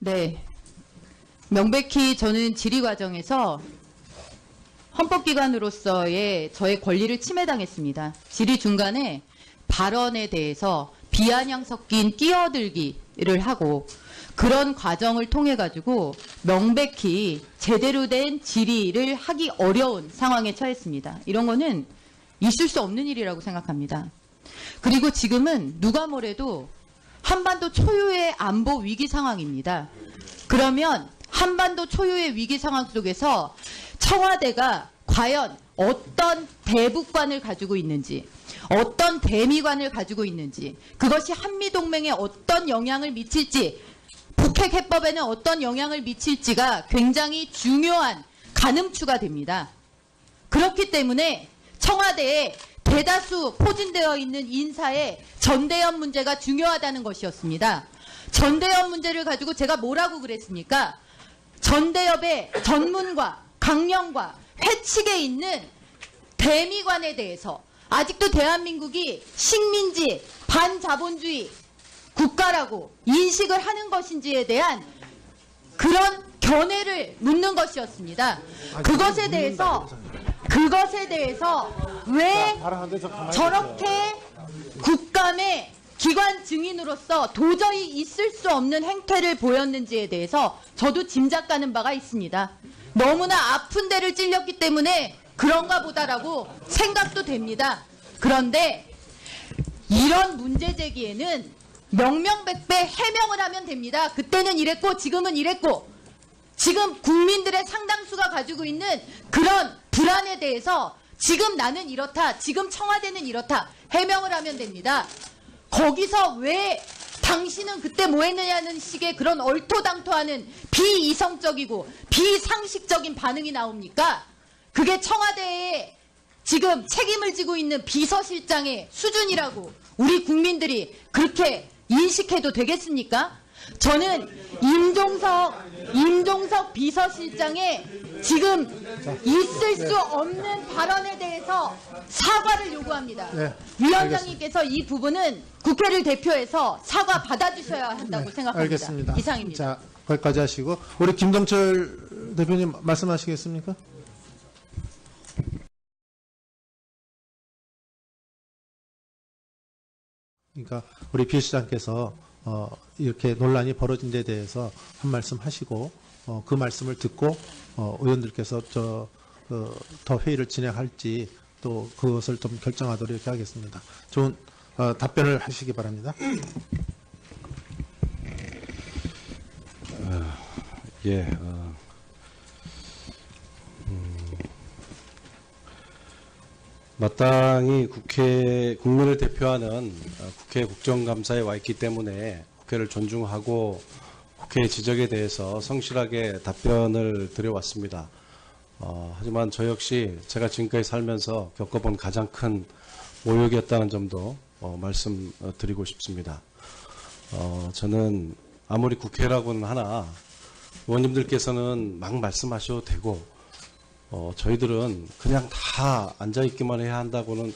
네. 명백히 저는 질의 과정에서 헌법기관으로서의 저의 권리를 침해당했습니다. 질의 중간에 발언에 대해서 비아냥 섞인 끼어들기를 하고 그런 과정을 통해 가지고 명백히 제대로 된 질의를 하기 어려운 상황에 처했습니다. 이런 거는 있을 수 없는 일이라고 생각합니다. 그리고 지금은 누가 뭐래도 한반도 초유의 안보 위기 상황입니다. 그러면 한반도 초유의 위기 상황 속에서 청와대가 과연 어떤 대북관을 가지고 있는지, 어떤 대미관을 가지고 있는지, 그것이 한미동맹에 어떤 영향을 미칠지, 북핵 해법에는 어떤 영향을 미칠지가 굉장히 중요한 가늠추가 됩니다. 그렇기 때문에 청와대에 대다수 포진되어 있는 인사의 전대협 문제가 중요하다는 것이었습니다. 전대협 문제를 가지고 제가 뭐라고 그랬습니까? 전대협의 전문과 강령과 회칙에 있는 대미관에 대해서 아직도 대한민국이 식민지 반자본주의 국가라고 인식을 하는 것인지에 대한 그런 견해를 묻는 것이었습니다. 그것에 대해서 왜 저렇게 국감의 기관 증인으로서 도저히 있을 수 없는 행태를 보였는지에 대해서 저도 짐작가는 바가 있습니다. 너무나 아픈 데를 찔렸기 때문에 그런가 보다라고 생각도 됩니다. 그런데 이런 문제 제기에는 명명백백 해명을 하면 됩니다. 그때는 이랬고 지금은 이랬고, 지금 국민들의 상당수가 가지고 있는 그런 불안에 대해서 지금 나는 이렇다, 지금 청와대는 이렇다 해명을 하면 됩니다. 거기서 왜 당신은 그때 뭐 했느냐는 식의 그런 얼토당토하는 비이성적이고 비상식적인 반응이 나옵니까? 그게 청와대에 지금 책임을 지고 있는 비서실장의 수준이라고 우리 국민들이 그렇게 인식해도 되겠습니까? 저는 임종석 비서실장의 지금 있을 수 없는 발언에 대해서 사과를 요구합니다. 네, 위원장님께서 이 부분은 국회를 대표해서 사과 받아주셔야 한다고 생각합니다. 알겠습니다. 이상입니다. 자, 거기까지 하시고 우리 김동철 대표님 말씀하시겠습니까? 그러니까 우리 비서실장께서 이렇게 논란이 벌어진 데 대해서 한 말씀 하시고 그 말씀을 듣고 의원들께서 더 회의를 진행할지 또 그것을 좀 결정하도록 이렇게 하겠습니다. 좋은 답변을 하시기 바랍니다. 마땅히 국민을 대표하는 국회 국정감사에 와 있기 때문에 국회를 존중하고 국회의 지적에 대해서 성실하게 답변을 드려왔습니다. 하지만 저 역시 제가 지금까지 살면서 겪어본 가장 큰 모욕이었다는 점도 말씀드리고 싶습니다. 저는 아무리 국회라고는 하나 의원님들께서는 막 말씀하셔도 되고 저희들은 그냥 다 앉아있기만 해야 한다고는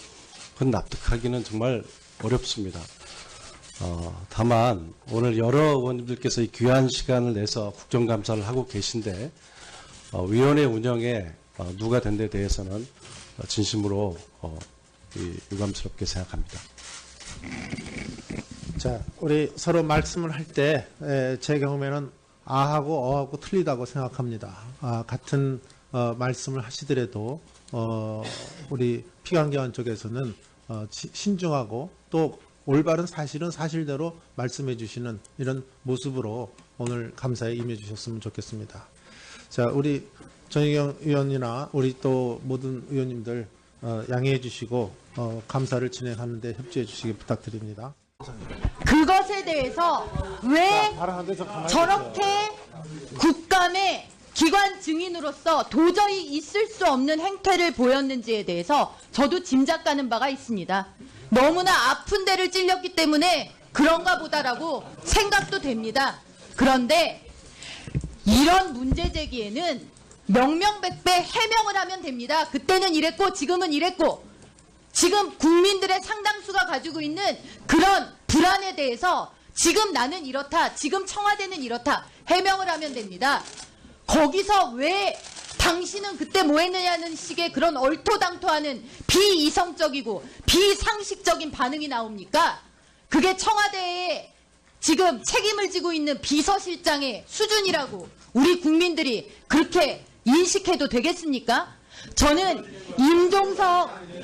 그건 납득하기는 정말 어렵습니다. 다만 오늘 여러 의원님들께서 이 귀한 시간을 내서 국정감사를 하고 계신데 위원회 운영에 누가 된 데 대해서는 진심으로 유감스럽게 생각합니다. 자, 우리 서로 말씀을 할 때 제 경우에는 아하고 어하고 틀리다고 생각합니다. 같은 말씀을 하시더라도 우리 피감기관 쪽에서는 신중하고 또 올바른 사실은 사실대로 말씀해 주시는 이런 모습으로 오늘 감사에 임해 주셨으면 좋겠습니다. 자, 우리 정의경 의원이나 우리 또 모든 의원님들 양해해 주시고 감사를 진행하는 데 협조해 주시기 부탁드립니다. 그것에 대해서 왜 저렇게 국감에 기관 증인으로서 도저히 있을 수 없는 행태를 보였는지에 대해서 저도 짐작가는 바가 있습니다. 너무나 아픈 데를 찔렸기 때문에 그런가 보다라고 생각도 됩니다. 그런데 이런 문제 제기에는 명명백백 해명을 하면 됩니다. 그때는 이랬고 지금은 이랬고, 지금 국민들의 상당수가 가지고 있는 그런 불안에 대해서 지금 나는 이렇다. 지금 청와대는 이렇다. 해명을 하면 됩니다. 거기서 왜 당신은 그때 뭐 했느냐는 식의 그런 얼토당토하는 비이성적이고 비상식적인 반응이 나옵니까? 그게 청와대에 지금 책임을 지고 있는 비서실장의 수준이라고 우리 국민들이 그렇게 인식해도 되겠습니까? 저는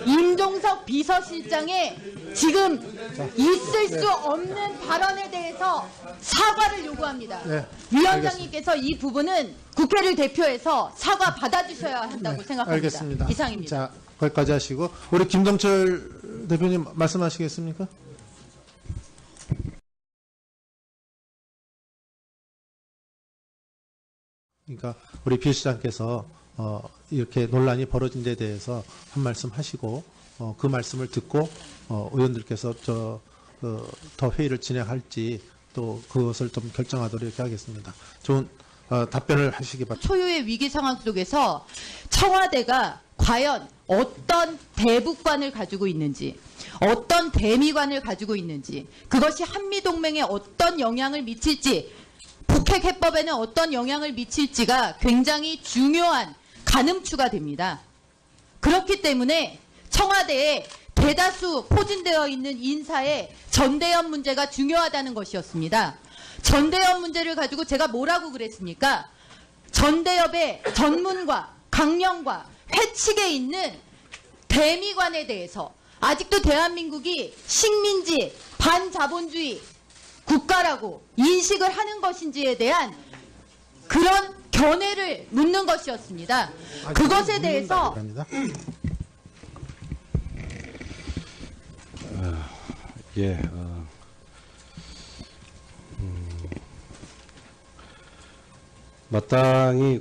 임종석 비서실장의 지금 있을 수 없는 발언에 대해서 사과를 요구합니다. 네, 위원장님께서 이 부분은 국회를 대표해서 사과 받아주셔야 한다고 생각합니다. 알겠습니다. 이상입니다. 자, 거기까지 하시고 우리 김동철 대표님 말씀하시겠습니까? 그러니까 우리 비서실장께서 이렇게 논란이 벌어진 데 대해서 한 말씀 하시고 그 말씀을 듣고 의원들께서 더 회의를 진행할지 또 그것을 좀 결정하도록 이렇게 하겠습니다. 좋은 답변을 하시기 바랍니다. 초유의 위기 상황 속에서 청와대가 과연 어떤 대북관을 가지고 있는지, 어떤 대미관을 가지고 있는지, 그것이 한미동맹에 어떤 영향을 미칠지, 북핵 해법에는 어떤 영향을 미칠지가 굉장히 중요한 가늠추가 됩니다. 그렇기 때문에 청와대에 대다수 포진되어 있는 인사의 전대협 문제가 중요하다는 것이었습니다. 전대협 문제를 가지고 제가 뭐라고 그랬습니까? 전대협의 전문과 강령과 회칙에 있는 대미관에 대해서 아직도 대한민국이 식민지 반자본주의 국가라고 인식을 하는 것인지에 대한 그런 견해를 묻는 것이었습니다. 그것에 대해서 예, 마땅히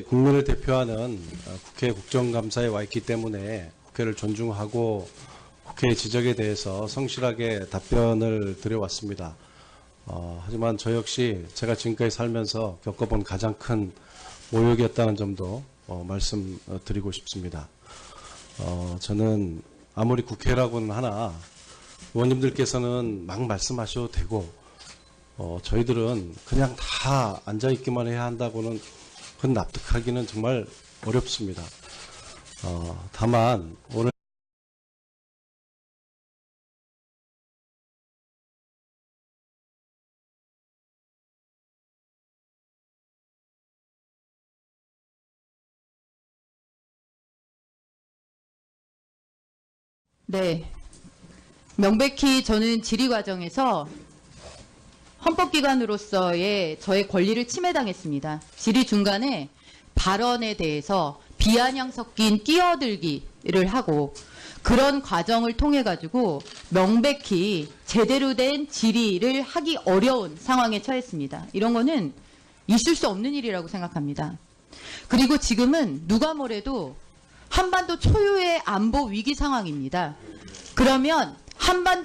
국민을 대표하는 국회 국정감사에 와 있기 때문에 국회를 존중하고 국회의 지적에 대해서 성실하게 답변을 드려왔습니다. 하지만 저 역시 제가 지금까지 살면서 겪어본 가장 큰 모욕이었다는 점도 말씀드리고 싶습니다. 저는 아무리 국회라고는 하나 의원님들께서는 막 말씀하셔도 되고 저희들은 그냥 다 앉아있기만 해야 한다고는 그건 납득하기는 정말 어렵습니다. 다만 오늘 네, 명백히 저는 질의 과정에서 헌법기관으로서의 저의 권리를 침해당했습니다. 질의 중간에 발언에 대해서 비아냥 섞인 끼어들기를 하고 그런 과정을 통해 가지고 명백히 제대로 된 질의를 하기 어려운 상황에 처했습니다. 이런 거는 있을 수 없는 일이라고 생각합니다. 그리고 지금은 누가 뭐래도 한반도 초유의 안보 위기 상황입니다. 그러면 한반도